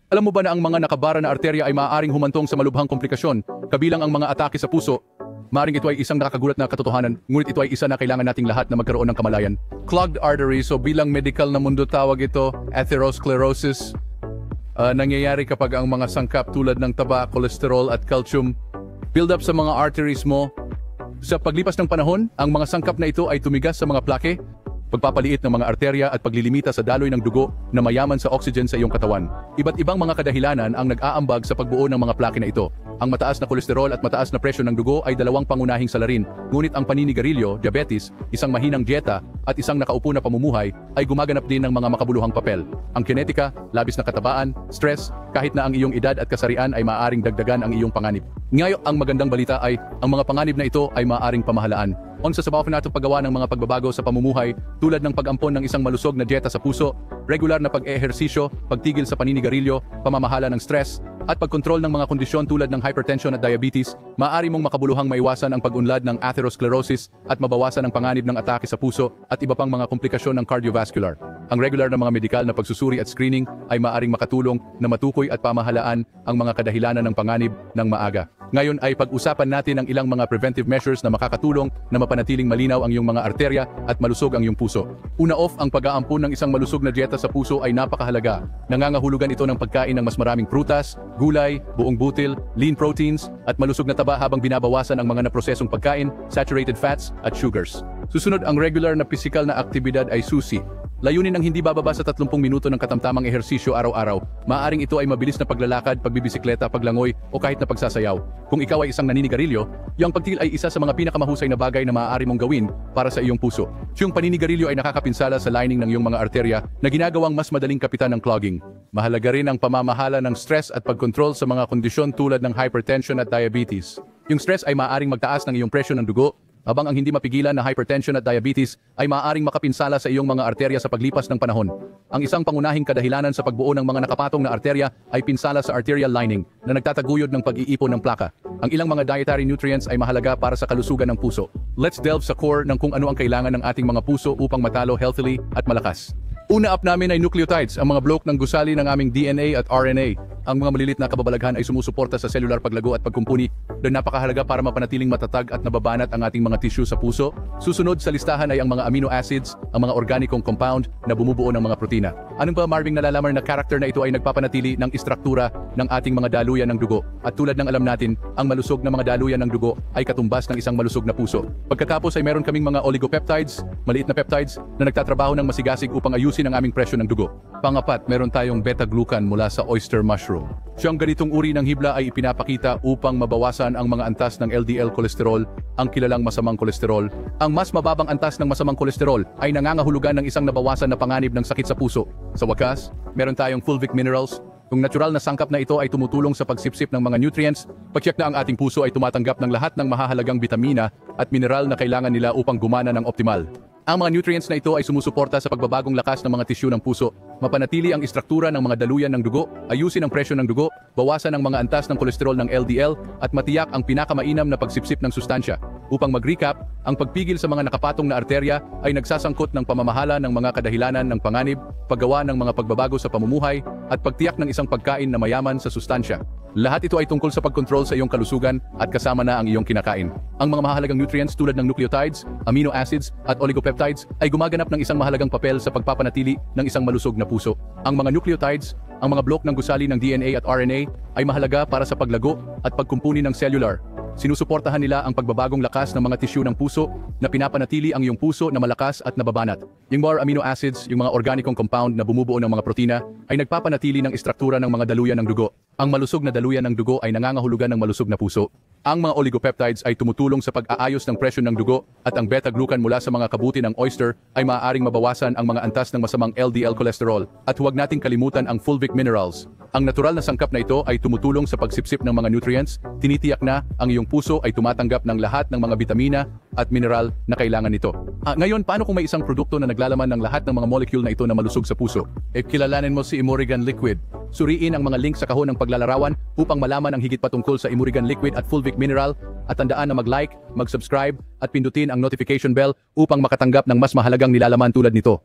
Alam mo ba na ang mga nakabara na arterya ay maaaring humantong sa malubhang komplikasyon, kabilang ang mga atake sa puso? Maaring ito ay isang nakakagulat na katotohanan, ngunit ito ay isa na kailangan nating lahat na magkaroon ng kamalayan. Clogged arteries, so bilang medical na mundo tawag ito, atherosclerosis. Nangyayari kapag ang mga sangkap tulad ng taba, kolesterol at calcium build up sa mga arteries mo. Sa paglipas ng panahon, ang mga sangkap na ito ay tumigas sa mga plake, pagpapaliit ng mga arterya at paglilimita sa daloy ng dugo na mayaman sa oxygen sa iyong katawan. Iba't ibang mga kadahilanan ang nag-aambag sa pagbuo ng mga plake na ito. Ang mataas na kolesterol at mataas na presyon ng dugo ay dalawang pangunahing salarin, ngunit ang paninigarilyo, diabetes, isang mahinang dieta, at isang nakaupo na pamumuhay ay gumaganap din ng mga makabuluhang papel. Ang kinetika, labis na katabaan, stress, kahit na ang iyong edad at kasarian ay maaaring dagdagan ang iyong panganib. Ngayon, ang magandang balita ay, ang mga panganib na ito ay maaaring pamahalaan. Sa sabaw natin paggawa ng mga pagbabago sa pamumuhay tulad ng pag-ampon ng isang malusog na dieta sa puso, regular na pag-ehersisyo, pagtigil sa paninigarilyo, pamamahala ng stress, at pagkontrol ng mga kondisyon tulad ng hypertension at diabetes, maaari mong makabuluhang maiwasan ang pag-unlad ng atherosclerosis at mabawasan ang panganib ng atake sa puso at iba pang mga komplikasyon ng cardiovascular. Ang regular na mga medikal na pagsusuri at screening ay maaring makatulong na matukoy at pamahalaan ang mga kadahilanan ng panganib ng maaga. Ngayon ay pag-usapan natin ang ilang mga preventive measures na makakatulong na mapanatiling malinaw ang iyong mga arterya at malusog ang iyong puso. Una off, ang pag-aampun ng isang malusog na dieta sa puso ay napakahalaga. Nangangahulugan ito ng pagkain ng mas maraming prutas, gulay, buong butil, lean proteins, at malusog na taba habang binabawasan ang mga naprosesong pagkain, saturated fats, at sugars. Susunod, ang regular na pisikal na aktibidad ay susi. Layunin ang hindi bababa sa 30 minuto ng katamtamang ehersisyo araw-araw. Maaring ito ay mabilis na paglalakad, pagbibisikleta, paglangoy, o kahit na pagsasayaw. Kung ikaw ay isang naninigarilyo, yung pagtigil ay isa sa mga pinakamahusay na bagay na maaari mong gawin para sa iyong puso. Yung paninigarilyo ay nakakapinsala sa lining ng iyong mga arterya na ginagawang mas madaling kapitan ng clogging. Mahalaga rin ang pamamahala ng stress at pagkontrol sa mga kondisyon tulad ng hypertension at diabetes. Yung stress ay maaaring magtaas ng iyong presyon ng dugo, habang ang hindi mapigilan na hypertension at diabetes ay maaaring makapinsala sa iyong mga arterya sa paglipas ng panahon. Ang isang pangunahing kadahilanan sa pagbuo ng mga nakapatong na arterya ay pinsala sa arterial lining na nagtataguyod ng pag-iipon ng plaka. Ang ilang mga dietary nutrients ay mahalaga para sa kalusugan ng puso. Let's delve sa core ng kung ano ang kailangan ng ating mga puso upang matalo healthily at malakas. Una up namin ay nucleotides, ang mga blok ng gusali ng aming DNA at RNA. Ang mga malilit na kababalaghan ay sumusuporta sa cellular paglago at pagkumpuni na napakahalaga para mapanatiling matatag at nababanat ang ating mga tissue sa puso. Susunod sa listahan ay ang mga amino acids, ang mga organikong compound na bumubuo ng mga protina. Anong ba, Marving, nalalaman na character na ito ay nagpapanatili ng istruktura ng ating mga daluyan ng dugo. At tulad ng alam natin, ang malusog na mga daluyan ng dugo ay katumbas ng isang malusog na puso. Pagkatapos ay meron kaming mga oligopeptides, maliit na peptides na nagtatrabaho ng masigasig upang ayusin ang aming presyon ng dugo. Pangapat, meron tayong beta-glucan mula sa oyster mushroom. Siyang ganitong uri ng hibla ay ipinapakita upang mabawasan ang mga antas ng LDL cholesterol, ang kilalang masamang kolesterol. Ang mas mababang antas ng masamang kolesterol ay nangangahulugan ng isang nabawasan na panganib ng sakit sa puso. Sa wakas, meron tayong fulvic minerals. Kung natural na sangkap na ito ay tumutulong sa pagsipsip ng mga nutrients, pagtiyak na ang ating puso ay tumatanggap ng lahat ng mahahalagang bitamina at mineral na kailangan nila upang gumana ng optimal. Ang mga nutrients na ito ay sumusuporta sa pagbabagong lakas ng mga tisyu ng puso, mapanatili ang istruktura ng mga daluyan ng dugo, ayusin ang presyon ng dugo, bawasan ang mga antas ng kolesterol ng LDL, at matiyak ang pinakamainam na pagsipsip ng sustansya. Upang mag-recap, ang pagpigil sa mga nakapatong na arterya ay nagsasangkot ng pamamahala ng mga kadahilanan ng panganib, paggawa ng mga pagbabago sa pamumuhay, at pagtiyak ng isang pagkain na mayaman sa sustansya. Lahat ito ay tungkol sa pagkontrol sa iyong kalusugan at kasama na ang iyong kinakain. Ang mga mahalagang nutrients tulad ng nucleotides, amino acids, at oligopeptides ay gumaganap ng isang mahalagang papel sa pagpapanatili ng isang malusog na puso. Ang mga nucleotides, ang mga blok ng gusali ng DNA at RNA, ay mahalaga para sa paglago at pagkumpuni ng cellular. Sinusuportahan nila ang pagbabagong lakas ng mga tisyu ng puso na pinapanatili ang iyong puso na malakas at nababanat. Yung mga amino acids, yung mga organikong compound na bumubuo ng mga protina, ay nagpapanatili ng istruktura ng mga daluyan ng dugo. Ang malusog na daluyan ng dugo ay nangangahulugan ng malusog na puso. Ang mga oligopeptides ay tumutulong sa pag-aayos ng presyon ng dugo at ang beta-glucan mula sa mga kabuti ng oyster ay maaaring mabawasan ang mga antas ng masamang LDL cholesterol. At huwag nating kalimutan ang fulvic minerals. Ang natural na sangkap na ito ay tumutulong sa pagsipsip ng mga nutrients, tinitiyak na ang iyong puso ay tumatanggap ng lahat ng mga bitamina at mineral na kailangan nito. Ngayon, paano kung may isang produkto na naglalaman ng lahat ng mga molecule na ito na malusog sa puso? Kilalanin mo si Imurigan Liquid. Suriin ang mga link sa kahon ng paglalarawan upang malaman ang higit patungkol sa Imurigan Liquid at Fulvic Mineral, at tandaan na mag-like, mag-subscribe at pindutin ang notification bell upang makatanggap ng mas mahalagang nilalaman tulad nito.